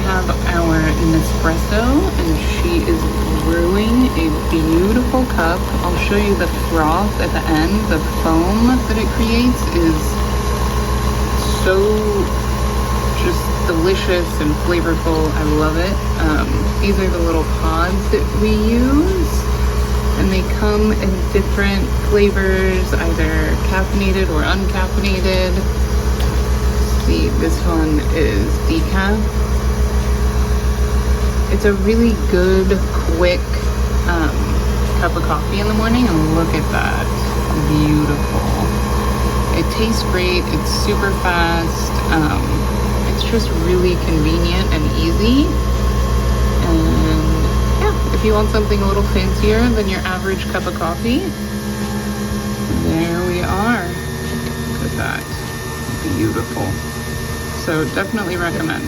have our Nespresso, and she is brewing a beautiful cup. I'll show you the froth at the end. The foam that it creates is so just delicious and flavorful. I love it. These are the little pods that we use, and they come in different flavors, either caffeinated or uncaffeinated. See, this one is decaf. It's a really good, quick cup of coffee in the morning, and look at that. Beautiful. It tastes great. It's super fast. It's just really convenient and easy. And yeah, if you want something a little fancier than your average cup of coffee, there we are. Look at that. Beautiful. So definitely recommend.